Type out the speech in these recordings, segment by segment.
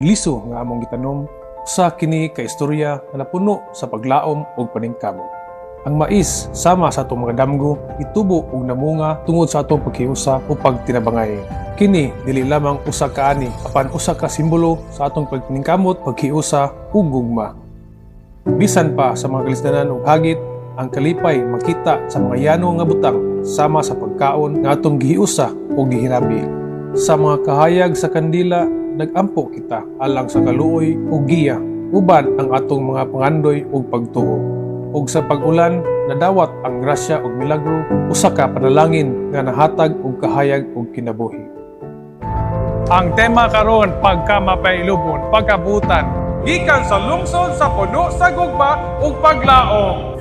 Liso nga among gitanom, usa kini ka istorya nga napuno sa paglaom ug paningkamot. Ang mais sama sa atong mga damgo itubo ug namunga tungod sa atong paghiusa o pagtinabangay. Kini dili lamang usa ka ani apan usa ka simbolo sa atong pagtiningkamot, paghiusa ug gugma. Bisan pa sa mga kalisdanan ug hagit, ang kalipay makita sa mga yano nga butang sama sa pagkaon nga atong gihiusa o gihinabi. Sa mga kahayag sa kandila, nag-ampo kita alang sa kaluoy ug giya, uban ang atong mga pangandoy ug pagtuo. Ug sa pag-ulan, nadawat ang grasya ug milagro, usa ka panalangin nga nahatag og kahayag ug kinabuhi. Ang tema karon pagkamapayilubon, pagkabutan, gikan sa lungsod sa puno sa gugma ug paglaom.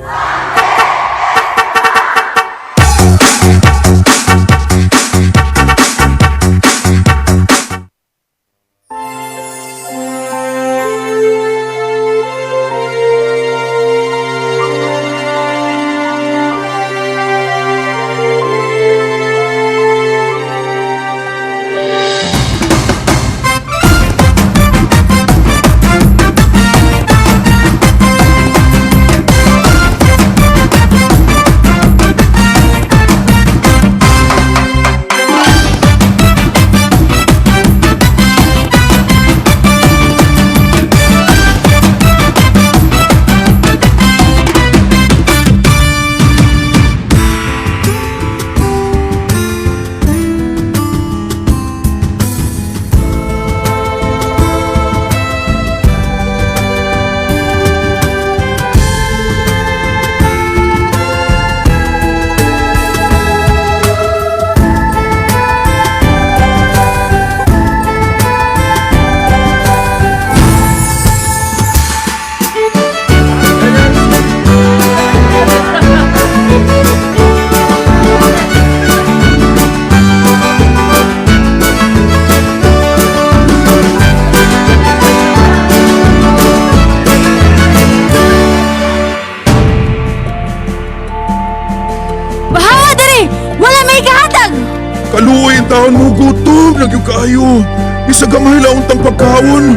Kaluoy ang taon mo, gutom, nagyo kayo. Isa gamay laon tang pagkaon.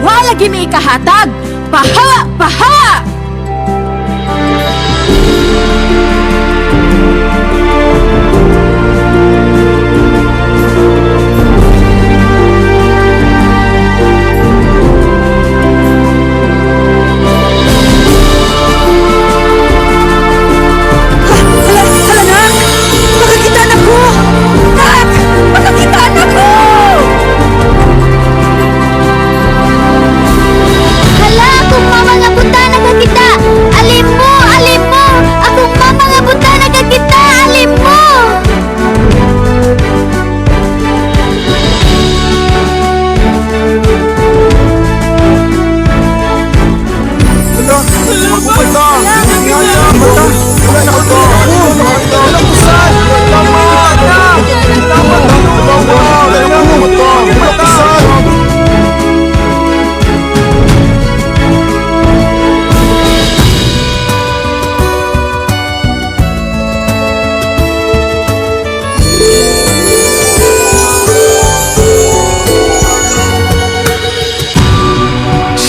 Wala gimi ikahatag! Paha! Paha!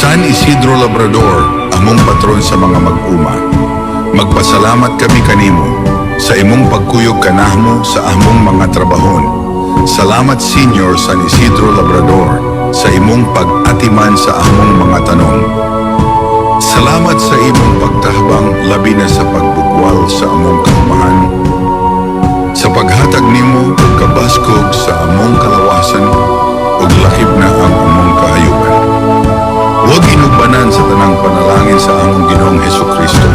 San Isidro Labrador, among patron sa mga mag-uma. Magpasalamat kami kanimo sa imong pagkuyog kanahmo sa among mga trabahon. Salamat Senior San Isidro Labrador sa imong pag-atiman sa among mga tanong. Salamat sa imong pagtahbang labi na sa pagbukwal sa among kaumahan. Sa paghatag nimo og kabaskog sa among kalawasan ug lakip na ang among kaayukan. Huwag inubanan sa tanang panalangin sa among Ginoong Hesukristo.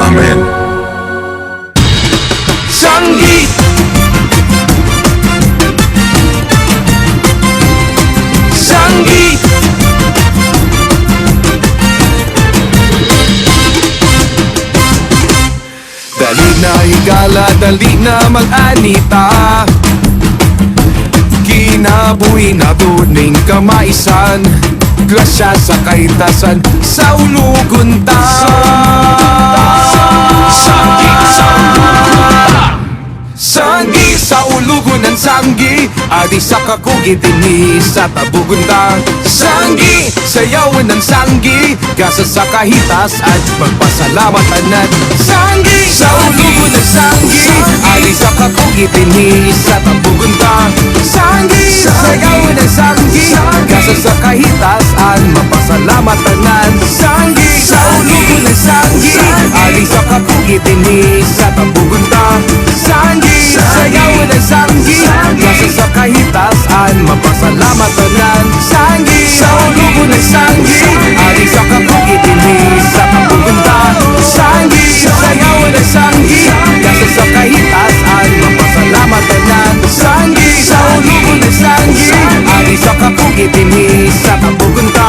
Amen. Sanggi! Sanggi! Dali na higala, dali na mag-anita. Kinabuhi na tuning kamaisan, grasya sa kaitasan, sa ulugunta. Sanggi! Sanggi sa ulugon ng sanggi, adi sa kakugit ini sa tabugunda. Sanggi sayawan ng sanggi, gasa sa kahitas at pagpasalamatan at sanggi sa ulugon ng sanggi, adi sa kakugit ini sa tabugunda. Sanggi sayawan ng sanggi, gasa sa kahitas at mapasalamatan at sanggi sa ulugon ng sanggi, adi sa kakugit ini sa tabugunda. Sanggi sayawan ng sanggi, gasa sa kahitasan, mapasalamatan. Sanggi sa ulugo ng sanggi, ali sa kakugit ini sa kapugunda. Sanggi sayawan ng sanggi, gasa sa kahitasan, mapasalamatan. Sanggi sa ulugo ng sanggi, ali sa kakugit ini sa kapugunda.